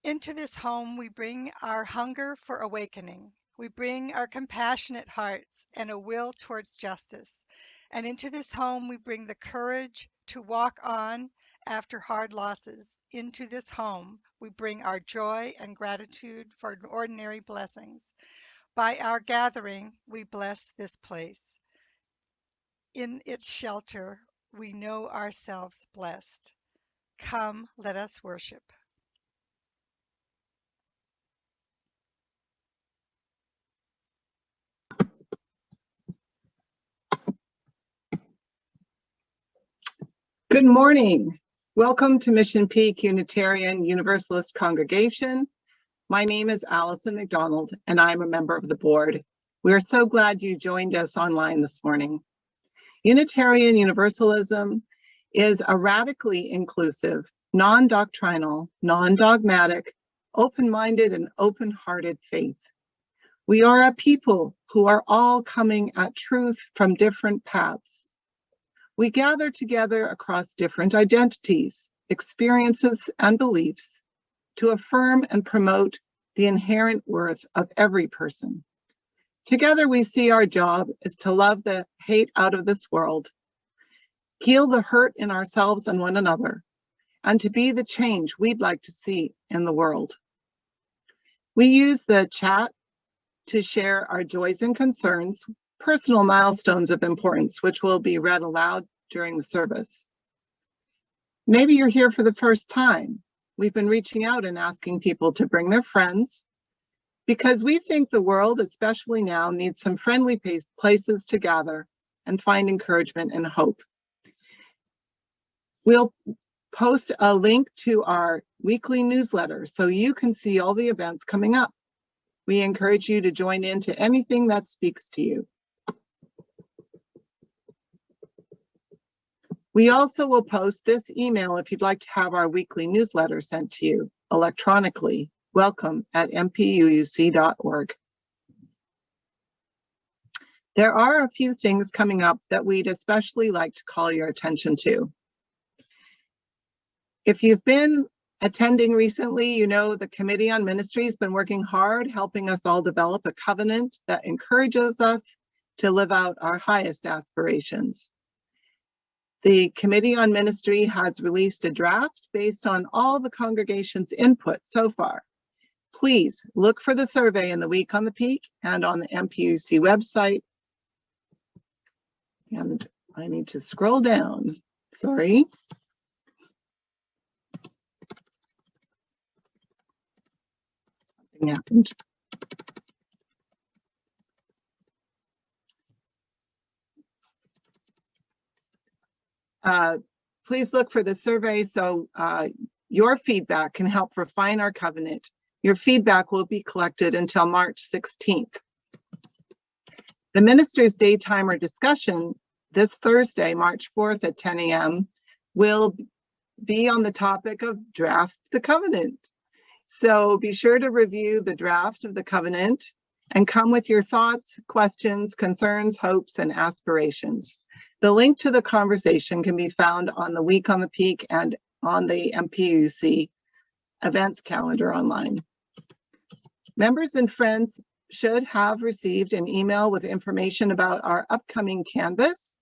Into this home, we bring our hunger for awakening. We bring our compassionate hearts and a will towards justice. And into this home, we bring the courage to walk on after hard losses. Into this home, we bring our joy and gratitude for ordinary blessings. By our gathering, we bless this place. In its shelter, we know ourselves blessed. Come, let us worship. Good morning. Welcome to Mission Peak Unitarian Universalist Congregation. My name is Allison McDonald, and I'm a member of the board. We are so glad you joined us online this morning. Unitarian Universalism is a radically inclusive, non-doctrinal, non-dogmatic, open-minded, and open-hearted faith. We are a people who are all coming at truth from different paths. We gather together across different identities, experiences, and beliefs to affirm and promote the inherent worth of every person. Together, we see our job is to love the hate out of this world, heal the hurt in ourselves and one another, and to be the change we'd like to see in the world. We use the chat to share our joys and concerns, personal milestones of importance, which will be read aloud during the service. Maybe you're here for the first time. We've been reaching out and asking people to bring their friends because we think the world, especially now, needs some friendly places to gather and find encouragement and hope. We'll post a link to our weekly newsletter so you can see all the events coming up. We encourage you to join in to anything that speaks to you. We also will post this email if you'd like to have our weekly newsletter sent to you electronically. welcome@mpuuc.org. There are a few things coming up that we'd especially like to call your attention to. If you've been attending recently, you know the Committee on Ministry has been working hard helping us all develop a covenant that encourages us to live out our highest aspirations. The Committee on Ministry has released a draft based on all the congregation's input so far. Please look for the survey in the Week on the Peak and on the MPUC website. And I need to scroll down, sorry. Something happened. Please look for the survey so your feedback can help refine our covenant. Your feedback will be collected until March 16th. The Minister's Daytimer discussion this Thursday, March 4th at 10 a.m. will be on the topic of draft the covenant. So be sure to review the draft of the covenant and come with your thoughts, questions, concerns, hopes, and aspirations. The link to the conversation can be found on the Week on the Peak and on the MPUC events calendar online. Members and friends should have received an email with information about our upcoming canvas.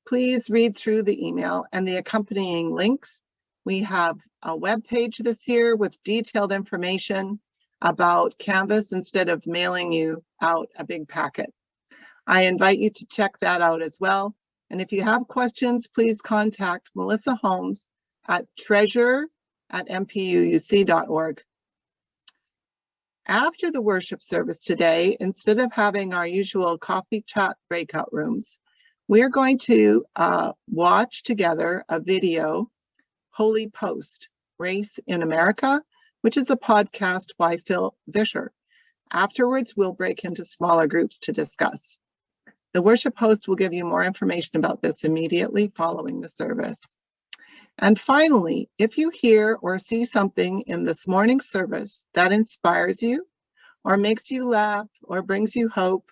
Please read through the email and the accompanying links. We have a web page this year with detailed information about Canvas instead of mailing you out a big packet. I invite you to check that out as well. And if you have questions, please contact Melissa Holmes at treasurer@mpuuc.org. After the worship service today, instead of having our usual coffee chat breakout rooms, we're going to watch together a video, Holy Post, Race in America, which is a podcast by Phil Vischer. Afterwards, we'll break into smaller groups to discuss. The worship host will give you more information about this immediately following the service. And finally, if you hear or see something in this morning's service that inspires you or makes you laugh or brings you hope,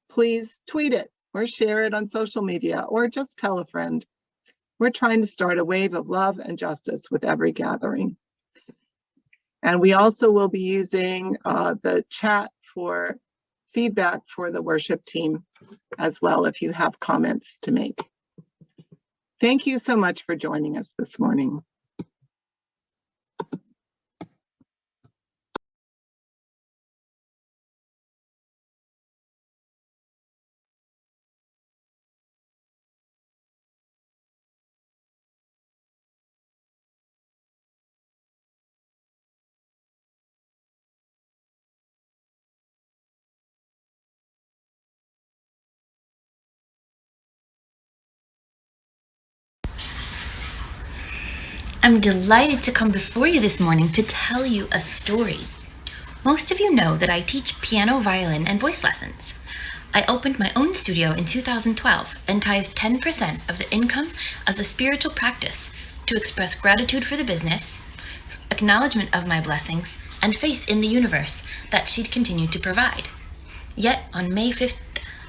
please tweet it or share it on social media or just tell a friend. We're trying to start a wave of love and justice with every gathering. And we also will be using the chat for feedback for the worship team as well, if you have comments to make. Thank you so much for joining us this morning. I'm delighted to come before you this morning to tell you a story. Most of you know that I teach piano, violin, and voice lessons. I opened my own studio in 2012 and tithed 10% of the income as a spiritual practice to express gratitude for the business, acknowledgement of my blessings, and faith in the universe that she'd continue to provide. Yet on May 5th,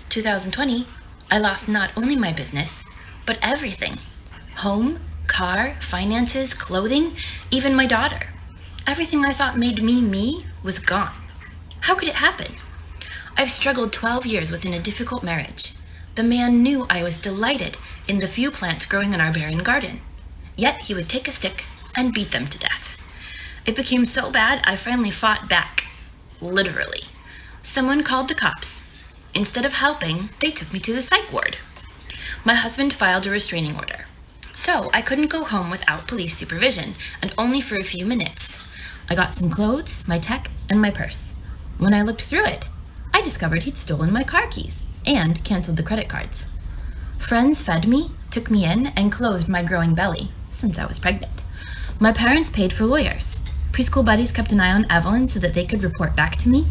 2020, I lost not only my business, but everything. Home, car, finances, clothing, even my daughter. Everything I thought made me me was gone. How could it happen? I've struggled 12 years within a difficult marriage. The man knew I was delighted in the few plants growing in our barren garden. Yet he would take a stick and beat them to death. It became so bad I finally fought back. Literally. Someone called the cops. Instead of helping, they took me to the psych ward. My husband filed a restraining order. So I couldn't go home without police supervision, and only for a few minutes. I got some clothes, my tech, and my purse. When I looked through it, I discovered he'd stolen my car keys and canceled the credit cards. Friends fed me, took me in, and clothed my growing belly, since I was pregnant. My parents paid for lawyers. Preschool buddies kept an eye on Evelyn so that they could report back to me.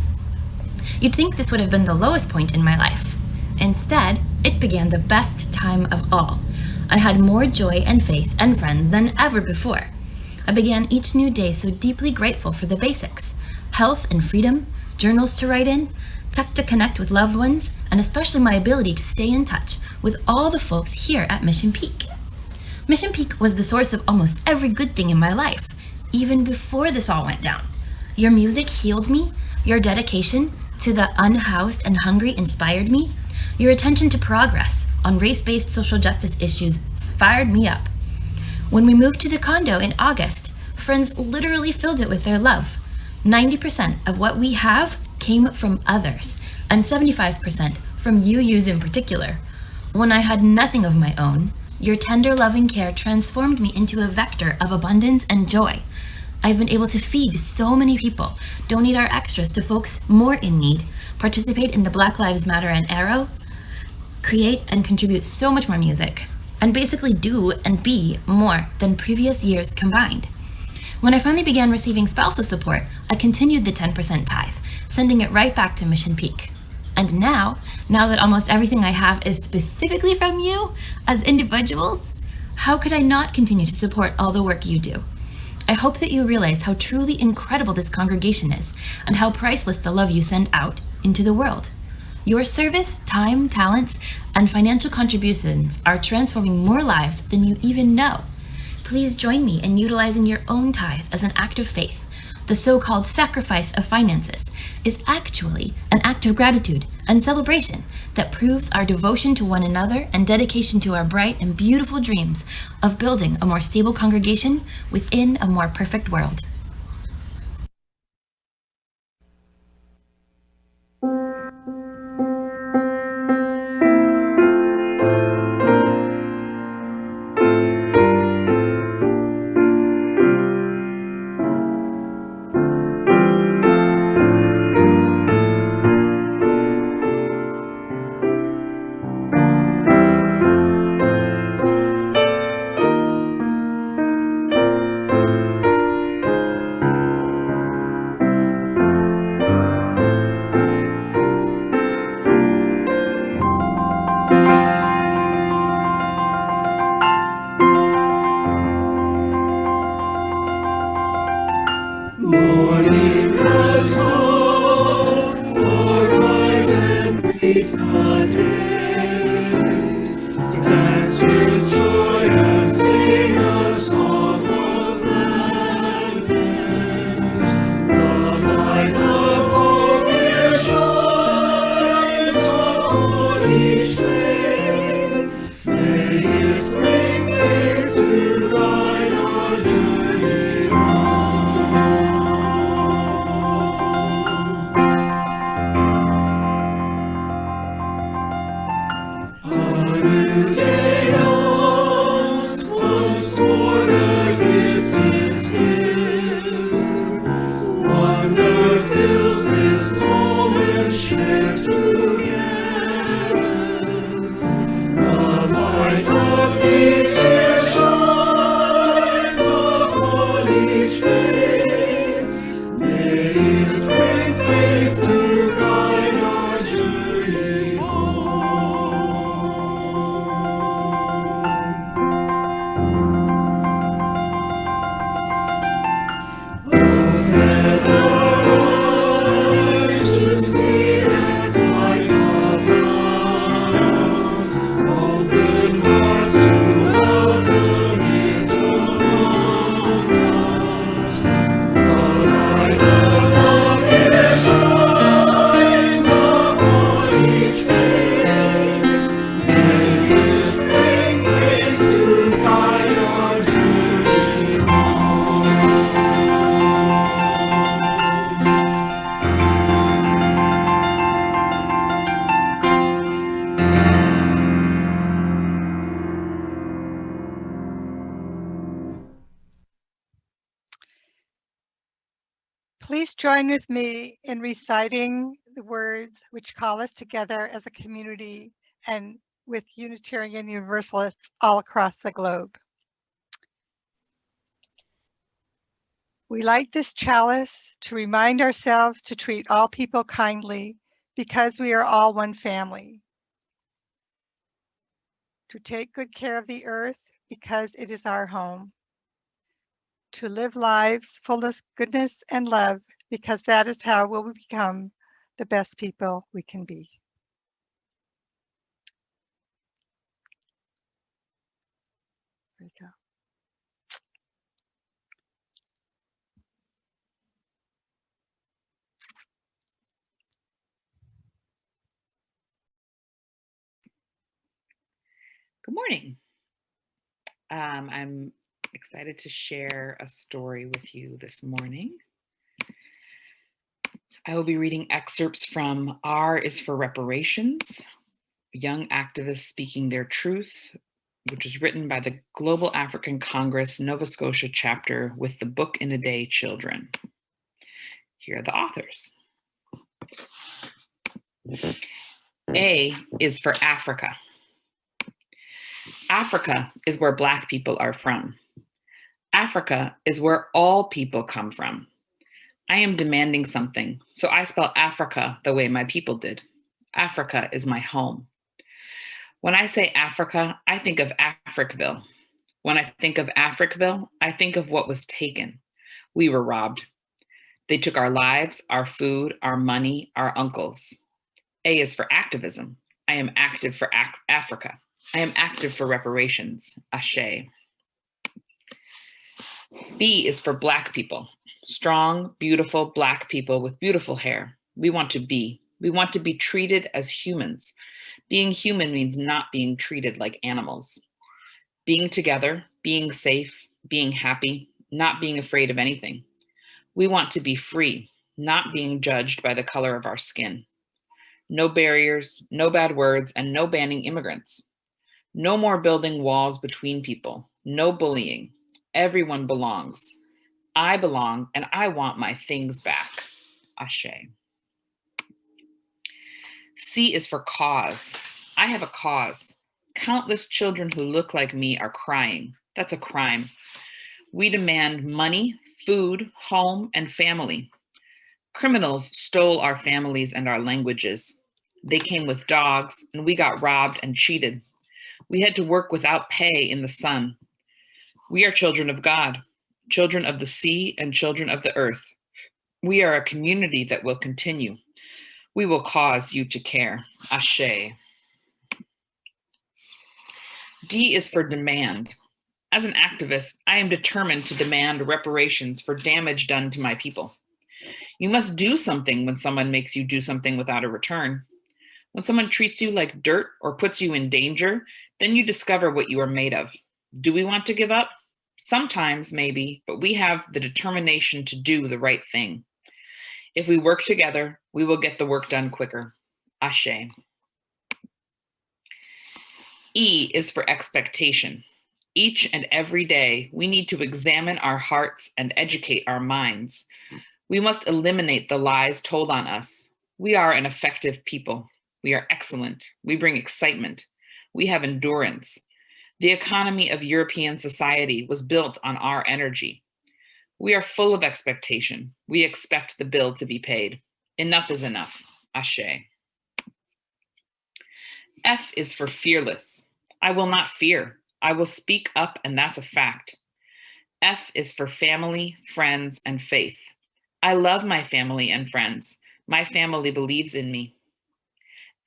You'd think this would have been the lowest point in my life. Instead, it began the best time of all. I had more joy and faith and friends than ever before. I began each new day so deeply grateful for the basics: health and freedom, journals to write in, tech to connect with loved ones, and especially my ability to stay in touch with all the folks here at Mission Peak. Mission Peak was the source of almost every good thing in my life, even before this all went down. Your music healed me, your dedication to the unhoused and hungry inspired me, your attention to progress on race-based social justice issues fired me up. When we moved to the condo in August, friends literally filled it with their love. 90% of what we have came from others, and 75% from yous in particular. When I had nothing of my own, your tender, loving care transformed me into a vector of abundance and joy. I've been able to feed so many people, donate our extras to folks more in need, participate in the Black Lives Matter and ARO, create and contribute so much more music, and basically do and be more than previous years combined. When I finally began receiving spousal support, I continued the 10% tithe, sending it right back to Mission Peak. And now that almost everything I have is specifically from you as individuals, how could I not continue to support all the work you do? I hope that you realize how truly incredible this congregation is and how priceless the love you send out into the world. Your service, time, talents, and financial contributions are transforming more lives than you even know. Please join me in utilizing your own tithe as an act of faith. The so-called sacrifice of finances is actually an act of gratitude and celebration that proves our devotion to one another and dedication to our bright and beautiful dreams of building a more stable congregation within a more perfect world. Morning has come, arise and greet the day. Dance with joy and sing a song of gladness. Please join with me in reciting the words which call us together as a community and with Unitarian Universalists all across the globe. We light this chalice to remind ourselves to treat all people kindly because we are all one family. To take good care of the earth because it is our home. To live lives full of goodness and love because that is how we'll become the best people we can be. There you go. Good morning. I'm excited to share a story with you this morning. I will be reading excerpts from R is for Reparations, Young Activists Speaking Their Truth, which is written by the Global African Congress Nova Scotia chapter with the Book in a Day Children. Here are the authors. A is for Africa. Africa is where Black people are from. Africa is where all people come from. I am demanding something, so I spell Africa the way my people did. Africa is my home. When I say Africa, I think of Africville. When I think of Africville, I think of what was taken. We were robbed. They took our lives, our food, our money, our uncles. A is for activism. I am active for Africa. I am active for reparations. Ashe. B is for Black people. Strong, beautiful Black people with beautiful hair. We want to be. We want to be treated as humans. Being human means not being treated like animals. Being together, being safe, being happy, not being afraid of anything. We want to be free, not being judged by the color of our skin. No barriers, no bad words, and no banning immigrants. No more building walls between people. No bullying. Everyone belongs. I belong and I want my things back. Ashe. C is for cause. I have a cause. Countless children who look like me are crying. That's a crime. We demand money, food, home, and family. Criminals stole our families and our languages. They came with dogs, and we got robbed and cheated. We had to work without pay in the sun. We are children of God, children of the sea and children of the earth. We are a community that will continue. We will cause you to care. Ashe. D is for demand. As an activist, I am determined to demand reparations for damage done to my people. You must do something when someone makes you do something without a return. When someone treats you like dirt or puts you in danger, then you discover what you are made of. Do we want to give up? Sometimes, maybe, but we have the determination to do the right thing. If we work together, we will get the work done quicker. Ashe. E is for expectation. Each and every day, we need to examine our hearts and educate our minds. We must eliminate the lies told on us. We are an effective people. We are excellent. We bring excitement. We have endurance. The economy of European society was built on our energy. We are full of expectation. We expect the bill to be paid. Enough is enough. Ashe. F is for fearless. I will not fear. I will speak up, and that's a fact. F is for family, friends, and faith. I love my family and friends. My family believes in me.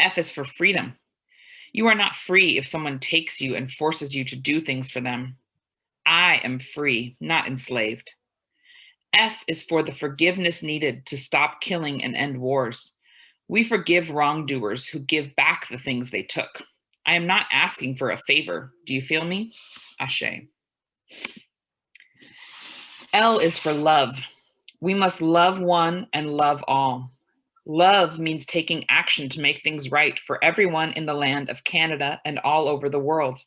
F is for freedom. You are not free if someone takes you and forces you to do things for them. I am free, not enslaved. F is for the forgiveness needed to stop killing and end wars. We forgive wrongdoers who give back the things they took. I am not asking for a favor. Do you feel me? Ashe. L is for love. We must love one and love all. Love means taking action to make things right for everyone in the land of Canada and all over the world.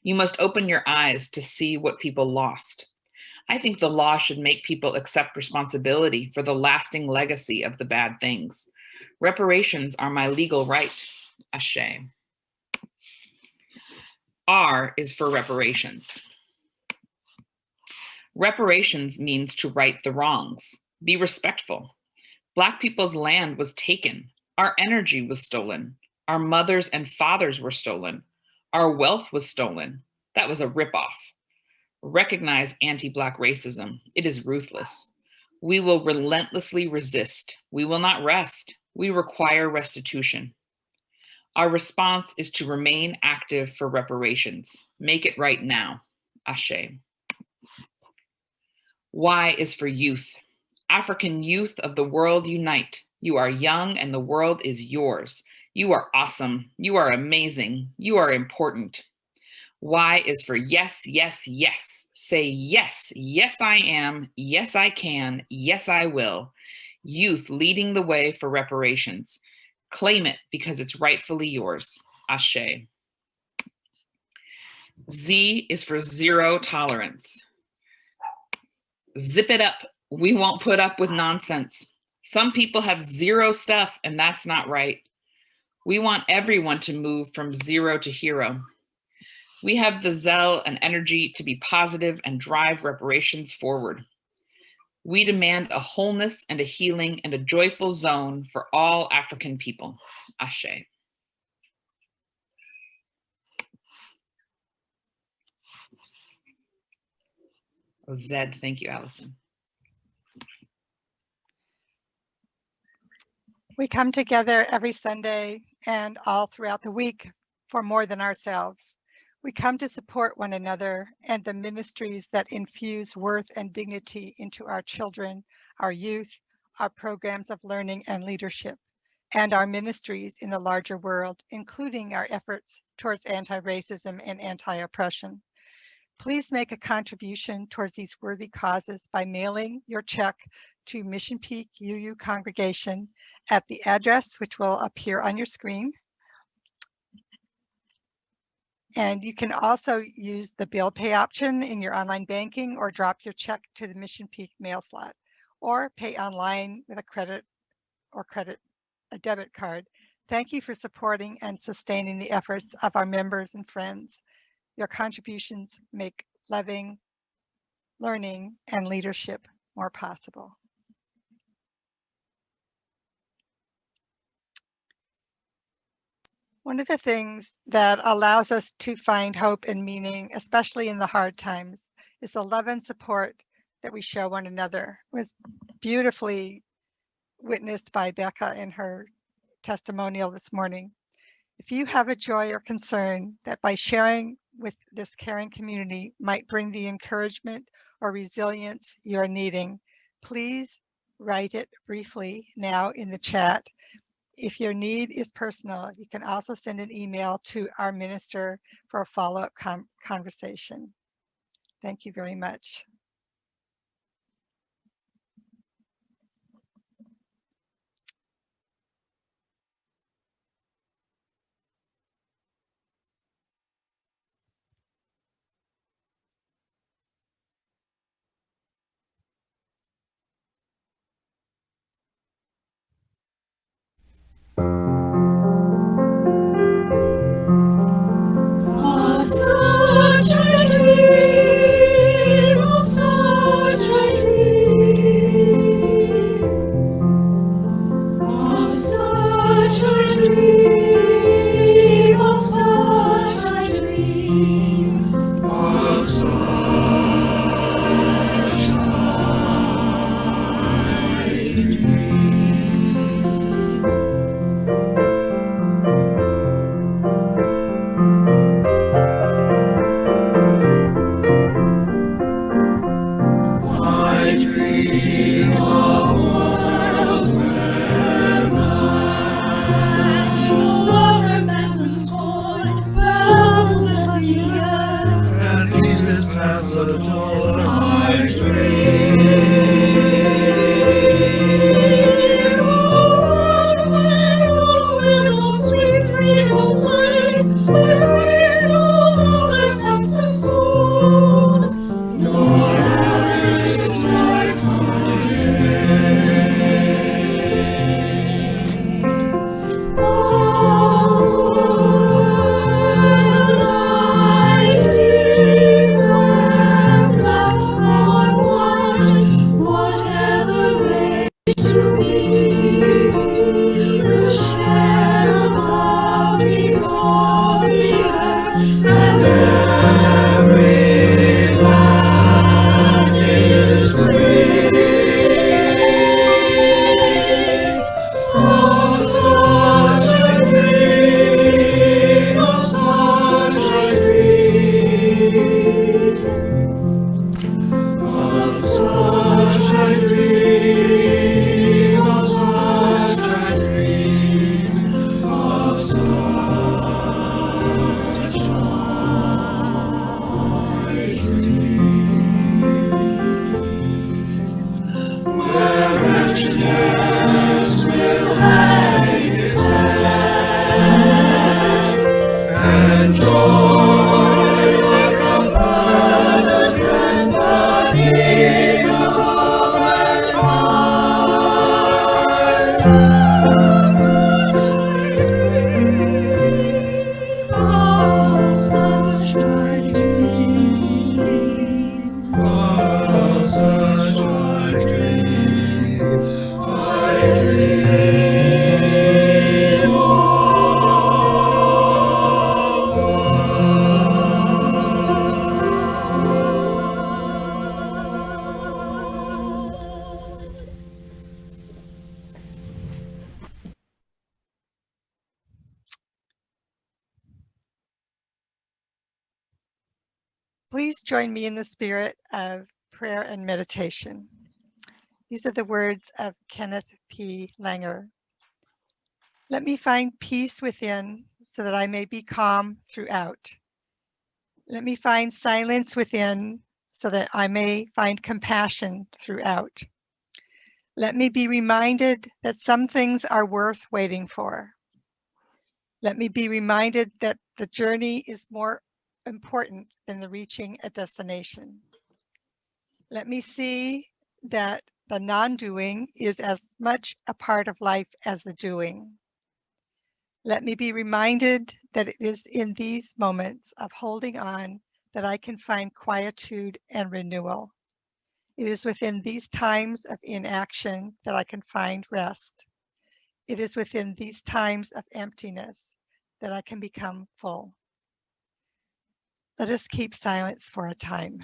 You must open your eyes to see what people lost. I think the law should make people accept responsibility for the lasting legacy of the bad things. Reparations are my legal right. Ashe. R is for reparations. Reparations means to right the wrongs. Be respectful. Black people's land was taken. Our energy was stolen. Our mothers and fathers were stolen. Our wealth was stolen. That was a ripoff. Recognize anti-Black racism. It is ruthless. We will relentlessly resist. We will not rest. We require restitution. Our response is to remain active for reparations. Make it right now. Ashe. Y is for youth. African youth of the world unite. You are young and the world is yours. You are awesome. You are amazing. You are important. Y is for yes, yes, yes. Say yes. Yes, I am. Yes, I can. Yes, I will. Youth leading the way for reparations. Claim it because it's rightfully yours. Ashe. Z is for zero tolerance. Zip it up. We won't put up with nonsense. Some people have zero stuff, and that's not right. We want everyone to move from zero to hero. We have the zeal and energy to be positive and drive reparations forward. We demand a wholeness and a healing and a joyful zone for all African people. Ashe. Oh, Zed, thank you, Allison. We come together every Sunday and all throughout the week for more than ourselves. We come to support one another and the ministries that infuse worth and dignity into our children, our youth, our programs of learning and leadership, and our ministries in the larger world, including our efforts towards anti-racism and anti-oppression. Please make a contribution towards these worthy causes by mailing your check to Mission Peak UU Congregation at the address which will appear on your screen. And you can also use the bill pay option in your online banking or drop your check to the Mission Peak mail slot or pay online with a debit card. Thank you for supporting and sustaining the efforts of our members and friends. Your contributions make loving, learning, and leadership more possible. One of the things that allows us to find hope and meaning, especially in the hard times, is the love and support that we show one another. It was beautifully witnessed by Becca in her testimonial this morning. If you have a joy or concern that by sharing with this caring community might bring the encouragement or resilience you're needing, please write it briefly now in the chat. If your need is personal, you can also send an email to our minister for a follow-up conversation. Thank you very much. Of such a dream, of such a dream, of such a dream, of such a dream, of such a I dream of a world where no other man than scorn boundless the earth, and peace its paths adorn. I dream of a world where all meadows sweet freedom's way, where we no longer sense the sword, nor where wretchedness will hang its head, and joy like a pearl attends the needs of all mankind. Of such I dream, of such I dream, I dream, Please join me in the spirit of prayer and meditation. These are the words of Kenneth P. Langer. Let me find peace within so that I may be calm throughout. Let me find silence within so that I may find compassion throughout. Let me be reminded that some things are worth waiting for. Let me be reminded that the journey is more important than the reaching a destination. Let me see that the non-doing is as much a part of life as the doing. Let me be reminded that it is in these moments of holding on that I can find quietude and renewal. It is within these times of inaction that I can find rest. It is within these times of emptiness that I can become full. Let us keep silence for a time.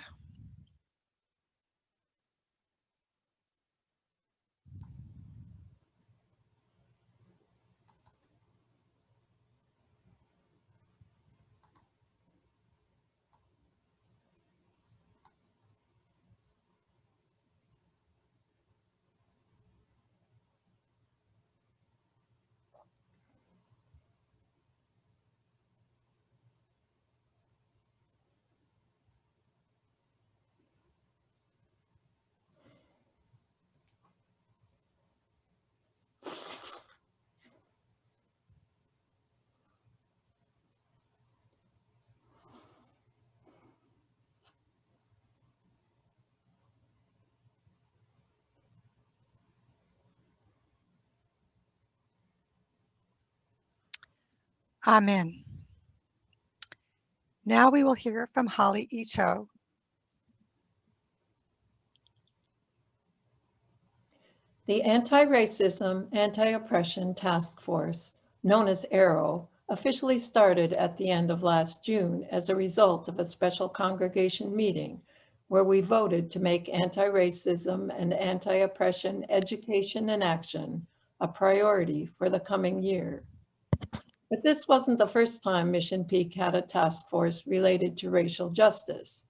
Amen. Now we will hear from Holly Ito. The Anti-Racism, Anti-Oppression Task Force, known as ARO, officially started at the end of last June as a result of a special congregation meeting where we voted to make anti-racism and anti-oppression education and action a priority for the coming year. But this wasn't the first time Mission Peak had a task force related to racial justice.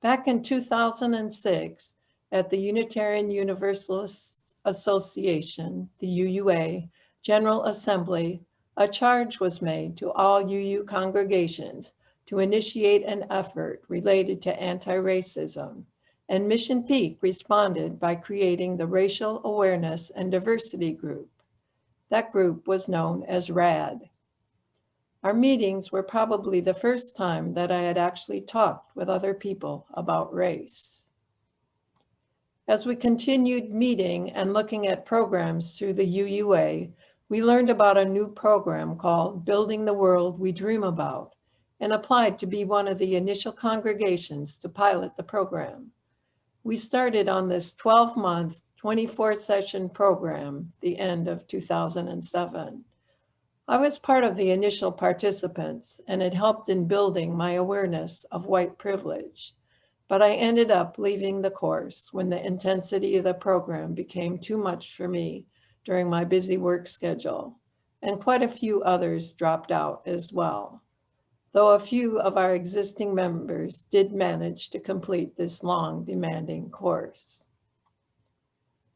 Back in 2006, at the Unitarian Universalists Association, the UUA, General Assembly, a charge was made to all UU congregations to initiate an effort related to anti-racism, and Mission Peak responded by creating the Racial Awareness and Diversity Group. That group was known as RAD. Our meetings were probably the first time that I had actually talked with other people about race. As we continued meeting and looking at programs through the UUA, we learned about a new program called Building the World We Dream About and applied to be one of the initial congregations to pilot the program. We started on this 12-month, 24-session program the end of 2007. I was part of the initial participants, and it helped in building my awareness of white privilege. But I ended up leaving the course when the intensity of the program became too much for me during my busy work schedule, and quite a few others dropped out as well, though a few of our existing members did manage to complete this long, demanding course.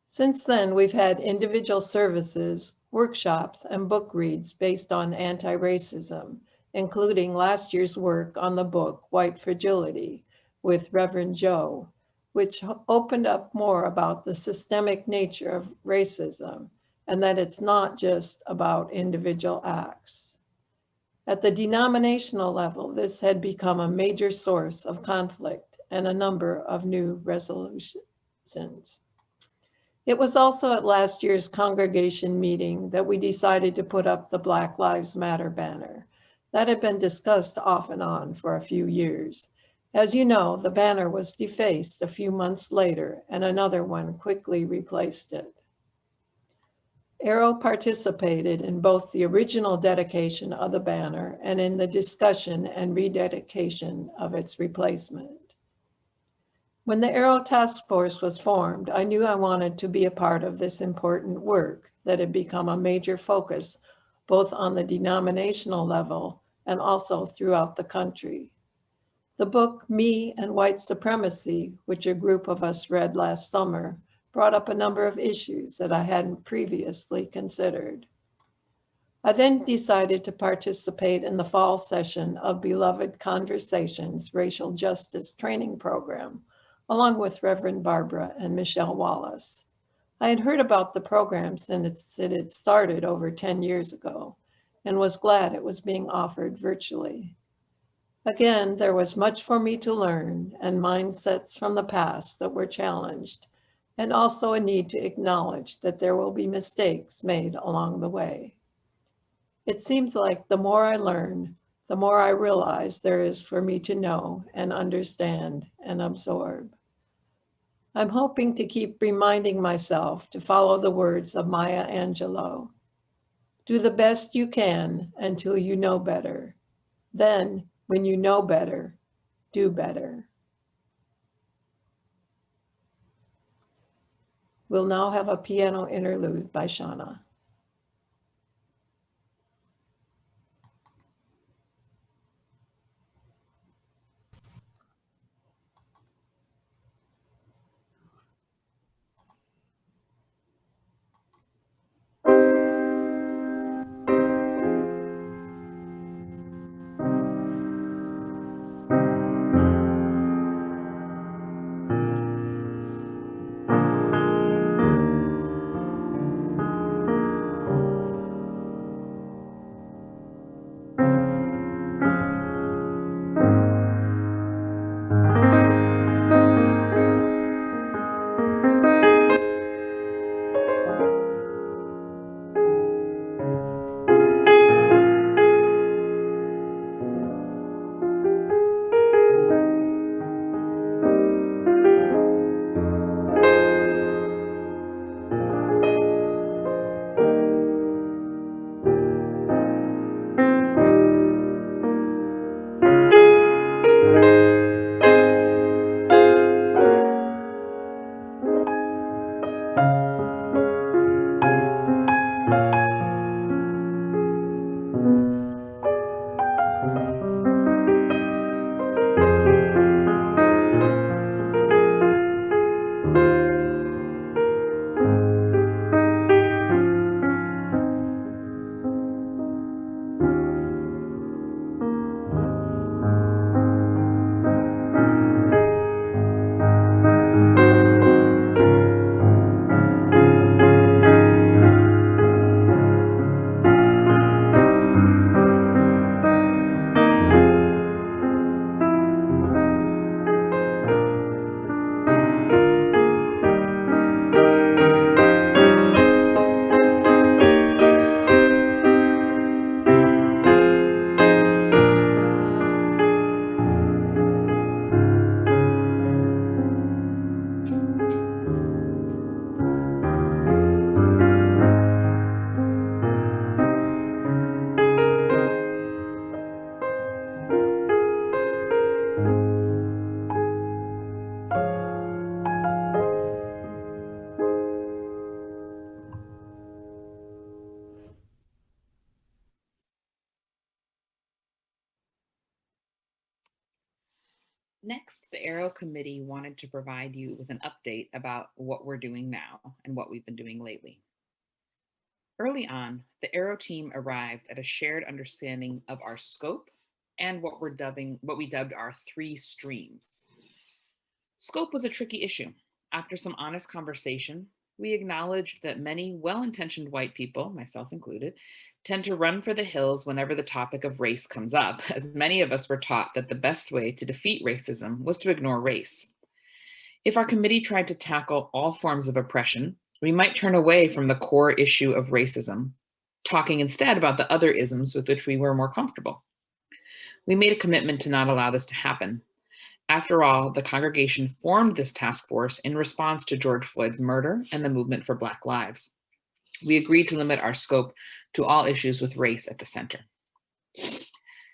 Since then, we've had individual services, workshops, and book reads based on anti-racism, including last year's work on the book White Fragility with Reverend Joe, which opened up more about the systemic nature of racism and that it's not just about individual acts. At the denominational level, this had become a major source of conflict and a number of new resolutions. It was also at last year's congregation meeting that we decided to put up the Black Lives Matter banner. That had been discussed off and on for a few years. As you know, the banner was defaced a few months later and another one quickly replaced it. ARO participated in both the original dedication of the banner and in the discussion and rededication of its replacement. When the ARO task force was formed, I knew I wanted to be a part of this important work that had become a major focus both on the denominational level and also throughout the country. The book, Me and White Supremacy, which a group of us read last summer, brought up a number of issues that I hadn't previously considered. I then decided to participate in the fall session of Beloved Conversations Racial Justice Training Program, along with Reverend Barbara and Michelle Wallace. I had heard about the program since it had started over 10 years ago and was glad it was being offered virtually. Again, there was much for me to learn and mindsets from the past that were challenged, and also a need to acknowledge that there will be mistakes made along the way. It seems like the more I learn, the more I realize there is for me to know and understand and absorb. I'm hoping to keep reminding myself to follow the words of Maya Angelou. Do the best you can until you know better. Then, when you know better, do better. We'll now have a piano interlude by Shauna. Next, the ARO committee wanted to provide you with an update about what we're doing now and what we've been doing lately. Early on, the ARO team arrived at a shared understanding of our scope and what we dubbed our 3 streams. Scope was a tricky issue. After some honest conversation, we acknowledged that many well-intentioned white people, myself included, tend to run for the hills whenever the topic of race comes up, as many of us were taught that the best way to defeat racism was to ignore race. If our committee tried to tackle all forms of oppression, we might turn away from the core issue of racism, talking instead about the other isms with which we were more comfortable. We made a commitment to not allow this to happen. After all, the congregation formed this task force in response to George Floyd's murder and the movement for Black lives. We agreed to limit our scope to all issues with race at the center.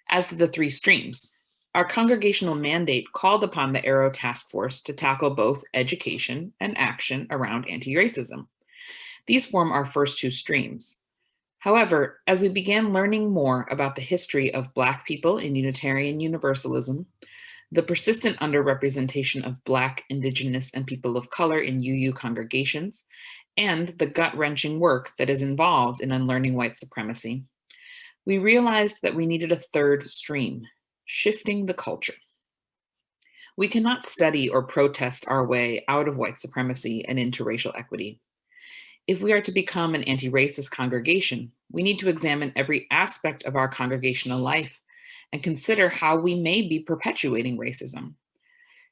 As to the three streams, our congregational mandate called upon the ARO task force to tackle both education and action around anti-racism. These form our first two streams. However, as we began learning more about the history of Black people in Unitarian Universalism, the persistent underrepresentation of Black, Indigenous, and people of color in UU congregations, and the gut-wrenching work that is involved in unlearning white supremacy, we realized that we needed a third stream, shifting the culture. We cannot study or protest our way out of white supremacy and into racial equity. If we are to become an anti-racist congregation, we need to examine every aspect of our congregational life and consider how we may be perpetuating racism.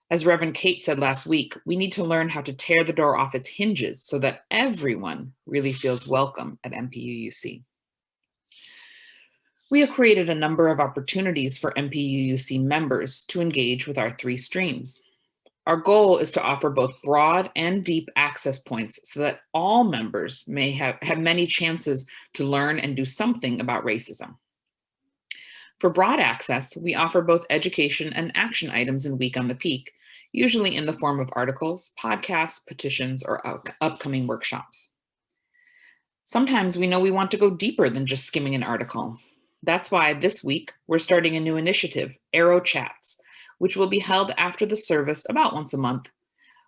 As Reverend Kate said last week, we need to learn how to tear the door off its hinges so that everyone really feels welcome at MPUUC. We have created a number of opportunities for MPUUC members to engage with our three streams. Our goal is to offer both broad and deep access points so that all members may have many chances to learn and do something about racism. For broad access, we offer both education and action items in Week on the Peak, usually in the form of articles, podcasts, petitions, or upcoming workshops. Sometimes we know we want to go deeper than just skimming an article. That's why this week we're starting a new initiative, ARO Chats, which will be held after the service about once a month.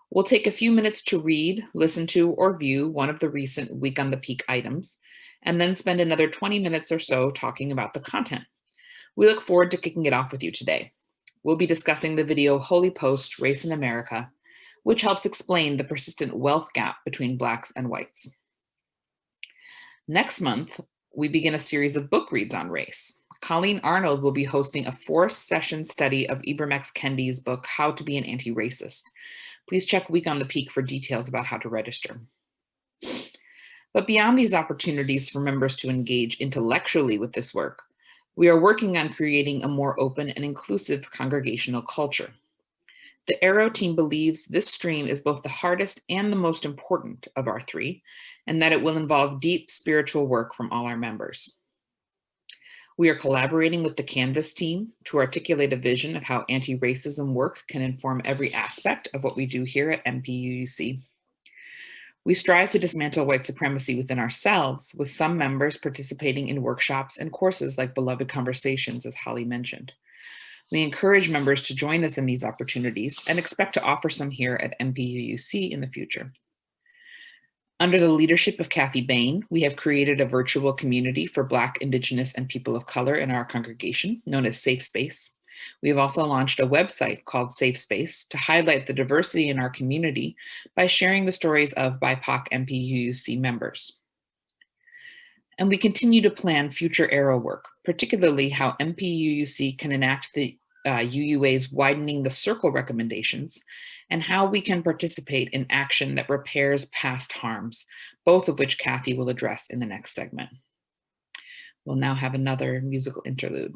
We'll take a few minutes to read, listen to, or view one of the recent Week on the Peak items, and then spend another 20 minutes or so talking about the content. We look forward to kicking it off with you today. We'll be discussing the video Holy Post, Race in America, which helps explain the persistent wealth gap between Blacks and whites. Next month, we begin a series of book reads on race. Colleen Arnold will be hosting a 4-session study of Ibram X. Kendi's book, How to Be an Anti-Racist. Please check Week on the Peak for details about how to register. But beyond these opportunities for members to engage intellectually with this work, we are working on creating a more open and inclusive congregational culture. The ARO team believes this stream is both the hardest and the most important of our three, and that it will involve deep spiritual work from all our members. We are collaborating with the Canvas team to articulate a vision of how anti-racism work can inform every aspect of what we do here at MPUUC. We strive to dismantle white supremacy within ourselves, with some members participating in workshops and courses like Beloved Conversations, as Holly mentioned. We encourage members to join us in these opportunities and expect to offer some here at MPUUC in the future. Under the leadership of Kathy Bain, we have created a virtual community for Black, Indigenous, and people of color in our congregation, known as Safe Space. We have also launched a website called Safe Space to highlight the diversity in our community by sharing the stories of BIPOC MPUUC members. And we continue to plan future ARO work, particularly how MPUUC can enact the UUA's Widening the Circle recommendations, and how we can participate in action that repairs past harms, both of which Kathy will address in the next segment. We'll now have another musical interlude.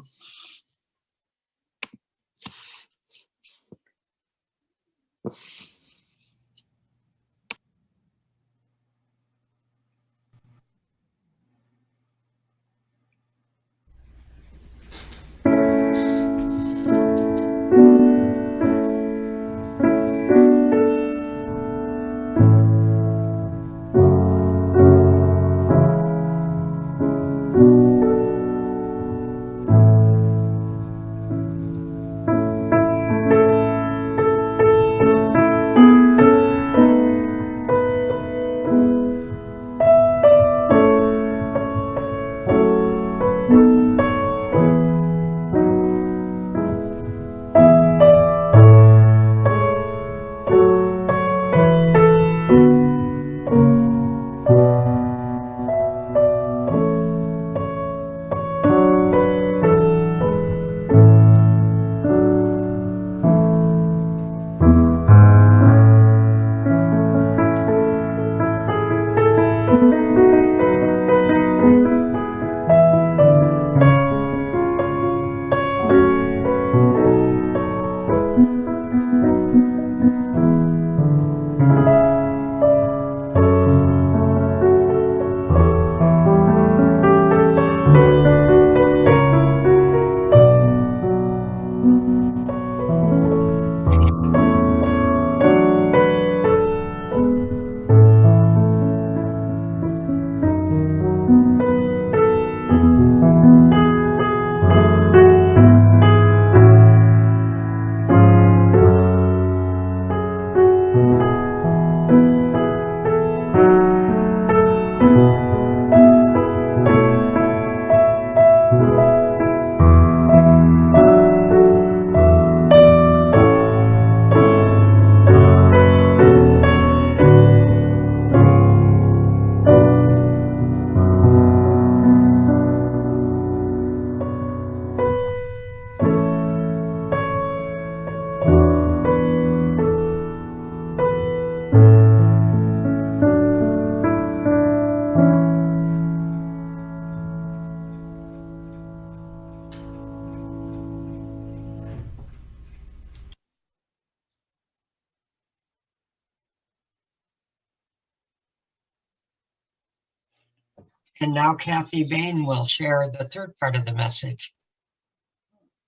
And now Kathy Bain will share the third part of the message.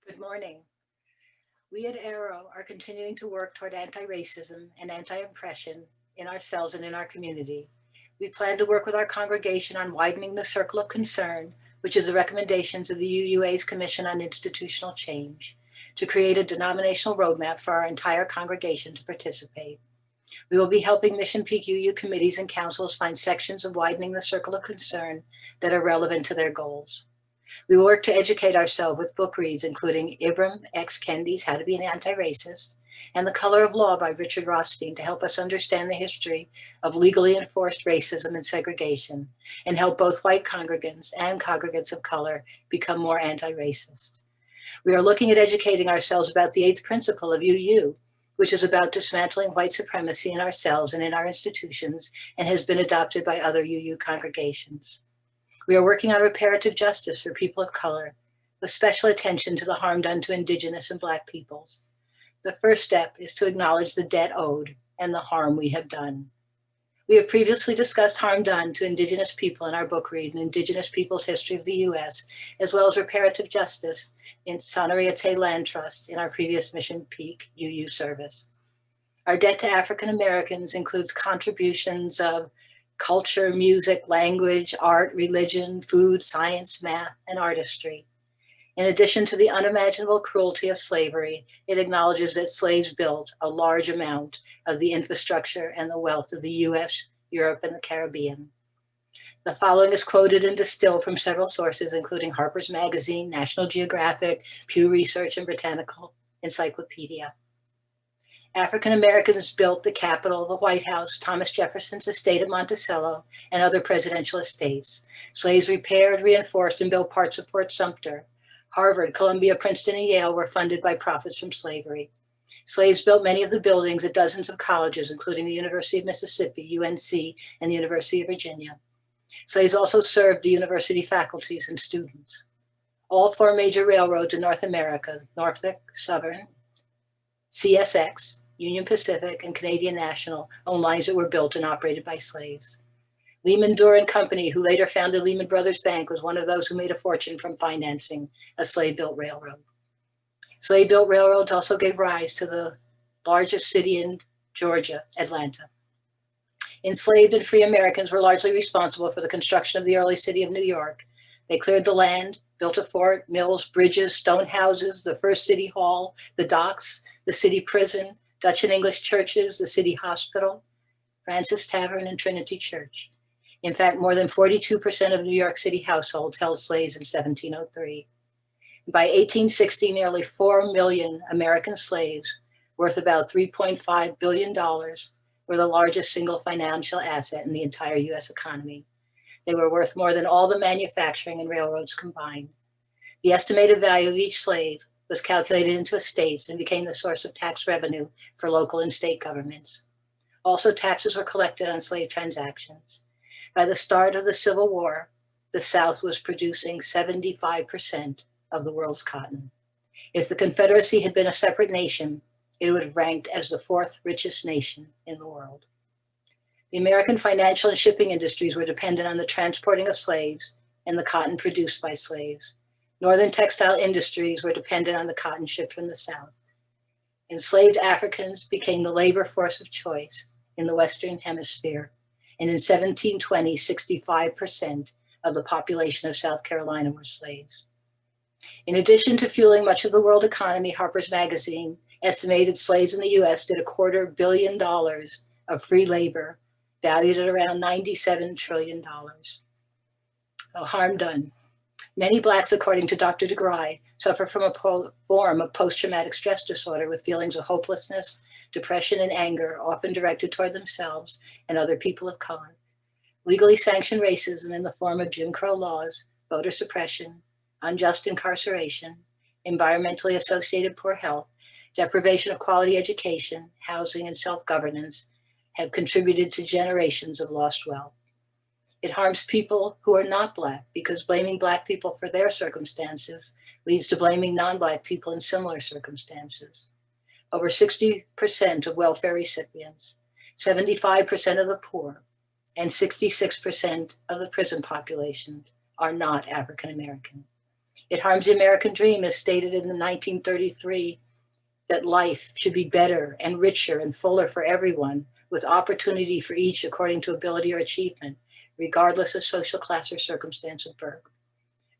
Good morning. We at ARO are continuing to work toward anti-racism and anti-oppression in ourselves and in our community. We plan to work with our congregation on widening the circle of concern, which is the recommendations of the UUA's Commission on Institutional Change, to create a denominational roadmap for our entire congregation to participate. We will be helping Mission Peak UU committees and councils find sections of widening the circle of concern that are relevant to their goals. We work to educate ourselves with book reads, including Ibram X. Kendi's How to Be an Anti-Racist and The Color of Law by Richard Rothstein to help us understand the history of legally enforced racism and segregation and help both white congregants and congregants of color become more anti-racist. We are looking at educating ourselves about the 8th principle of UU, which is about dismantling white supremacy in ourselves and in our institutions and has been adopted by other UU congregations. We are working on reparative justice for people of color, with special attention to the harm done to Indigenous and Black peoples. The first step is to acknowledge the debt owed and the harm we have done. We have previously discussed harm done to Indigenous people in our book read, An Indigenous Peoples' History of the U.S., as well as reparative justice in Sonoriete Land Trust in our previous Mission Peak UU service. Our debt to African Americans includes contributions of culture, music, language, art, religion, food, science, math, and artistry. In addition to the unimaginable cruelty of slavery, it acknowledges that slaves built a large amount of the infrastructure and the wealth of the US, Europe, and the Caribbean. The following is quoted and distilled from several sources, including Harper's Magazine, National Geographic, Pew Research, and Britannical Encyclopedia. African Americans built the Capitol, the White House, Thomas Jefferson's estate at Monticello, and other presidential estates. Slaves repaired, reinforced, and built parts of Fort Sumter. Harvard, Columbia, Princeton, and Yale were funded by profits from slavery. Slaves built many of the buildings at dozens of colleges, including the University of Mississippi, UNC, and the University of Virginia. Slaves also served the university faculties and students. All 4 major railroads in North America, Norfolk Southern, CSX, Union Pacific, and Canadian National, own lines that were built and operated by slaves. Lehman Dorr and Company, who later founded Lehman Brothers Bank, was one of those who made a fortune from financing a slave-built railroad. Slave-built railroads also gave rise to the largest city in Georgia, Atlanta. Enslaved and free Americans were largely responsible for the construction of the early city of New York. They cleared the land, built a fort, mills, bridges, stone houses, the first city hall, the docks, the city prison, Dutch and English churches, the city hospital, Francis Tavern, and Trinity Church. In fact, more than 42% of New York City households held slaves in 1703. By 1860, nearly 4 million American slaves, worth about $3.5 billion, were the largest single financial asset in the entire US economy. They were worth more than all the manufacturing and railroads combined. The estimated value of each slave was calculated into estates and became the source of tax revenue for local and state governments. Also, taxes were collected on slave transactions. By the start of the Civil War, the South was producing 75% of the world's cotton. If the Confederacy had been a separate nation, it would have ranked as the fourth richest nation in the world. The American financial and shipping industries were dependent on the transporting of slaves and the cotton produced by slaves. Northern textile industries were dependent on the cotton shipped from the South. Enslaved Africans became the labor force of choice in the Western Hemisphere, and in 1720, 65% of the population of South Carolina were slaves. In addition to fueling much of the world economy, Harper's Magazine estimated slaves in the US did $250 million of free labor, valued at around $97 trillion. No harm done. Many Blacks, according to Dr. DeGruy, suffer from a form of post-traumatic stress disorder with feelings of hopelessness, depression, and anger, often directed toward themselves and other people of color. Legally sanctioned racism in the form of Jim Crow laws, voter suppression, unjust incarceration, environmentally associated poor health, deprivation of quality education, housing, and self-governance have contributed to generations of lost wealth. It harms people who are not Black because blaming Black people for their circumstances leads to blaming non-Black people in similar circumstances. Over 60% of welfare recipients, 75% of the poor, and 66% of the prison population are not African American. It harms the American dream as stated in the 1933 that life should be better and richer and fuller for everyone, with opportunity for each according to ability or achievement, regardless of social class or circumstance of birth.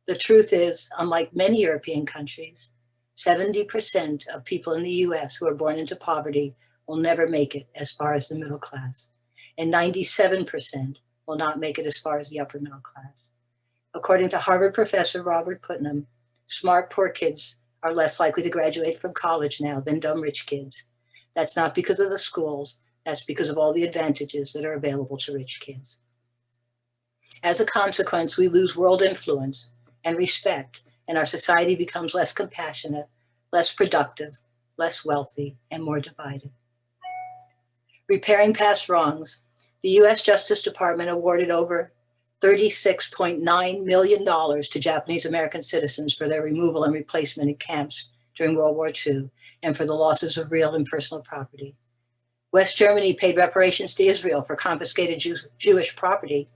The truth is, unlike many European countries, 70% of people in the US who are born into poverty will never make it as far as the middle class, and 97% will not make it as far as the upper middle class. According to Harvard professor Robert Putnam, smart poor kids are less likely to graduate from college now than dumb rich kids. That's not because of the schools, that's because of all the advantages that are available to rich kids. As a consequence, we lose world influence and respect, and our society becomes less compassionate, less productive, less wealthy, and more divided. Repairing past wrongs, the US Justice Department awarded over $36.9 million to Japanese American citizens for their removal and replacement in camps during World War II and for the losses of real and personal property. West Germany paid reparations to Israel for confiscated Jewish property,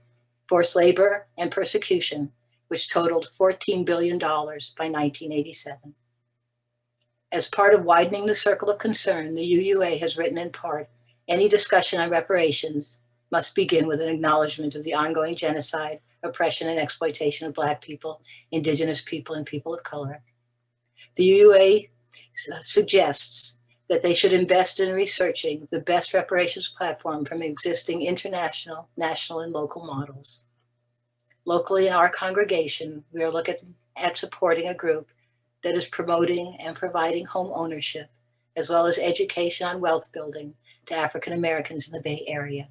forced labor, and persecution, which totaled $14 billion by 1987. As part of widening the circle of concern, the UUA has written in part, any discussion on reparations must begin with an acknowledgement of the ongoing genocide, oppression, and exploitation of Black people, Indigenous people, and people of color. The UUA suggests that they should invest in researching the best reparations platform from existing international, national, and local models. Locally in our congregation, we are looking at supporting a group that is promoting and providing home ownership, as well as education on wealth building to African Americans in the Bay Area.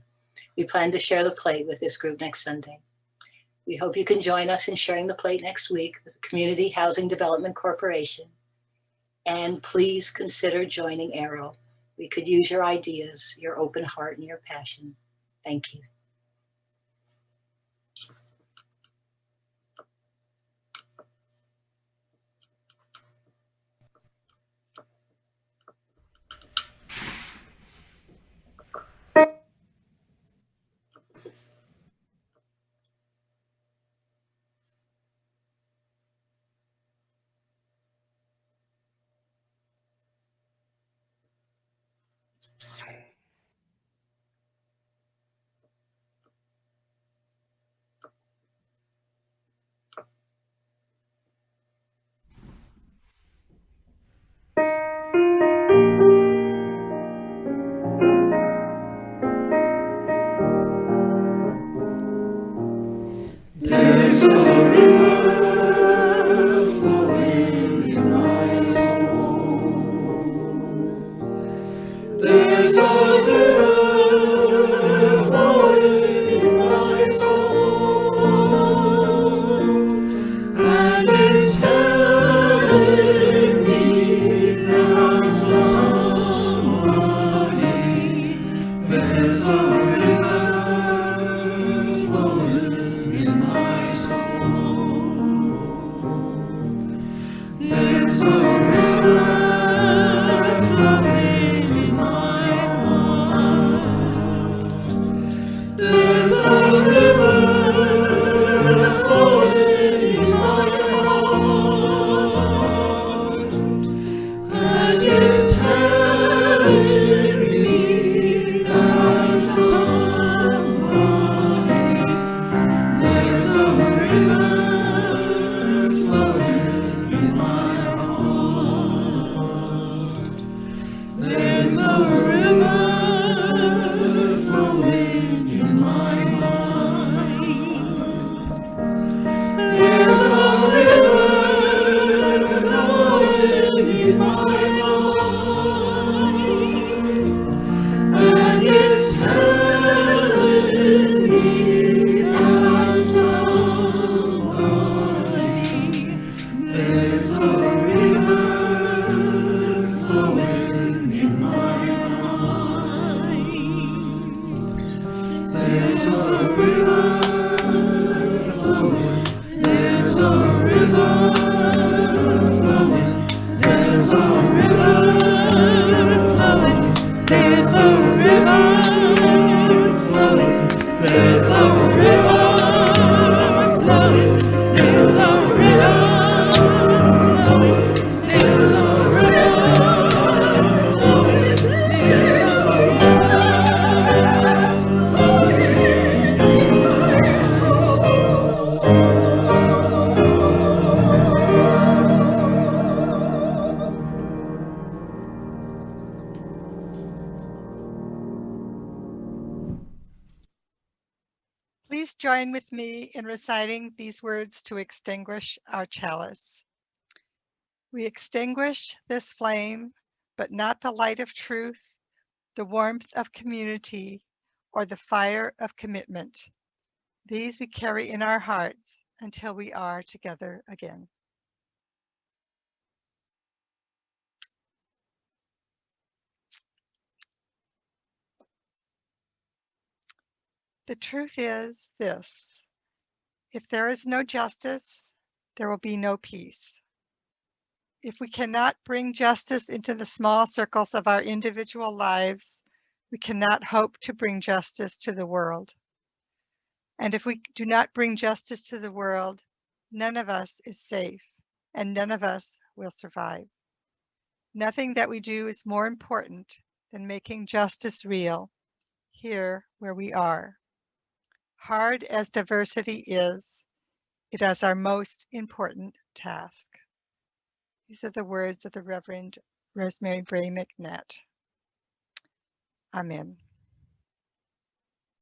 We plan to share the plate with this group next Sunday. We hope you can join us in sharing the plate next week with the Community Housing Development Corporation. And please consider joining ARO. We could use your ideas, your open heart, and your passion. Thank you. There's a river flowing in my soul. There's a river flowing in my soul, and it's telling me that I'm somebody. There's a river flowing Please join with me in reciting these words to extinguish our chalice. We extinguish this flame, but not the light of truth, the warmth of community, or the fire of commitment. These we carry in our hearts until we are together again. The truth is this: if there is no justice, there will be no peace. If we cannot bring justice into the small circles of our individual lives, we cannot hope to bring justice to the world. And if we do not bring justice to the world, none of us is safe and none of us will survive. Nothing that we do is more important than making justice real here where we are. Hard as diversity is, it is our most important task. These are the words of the Reverend Rosemary Bray McNett. Amen.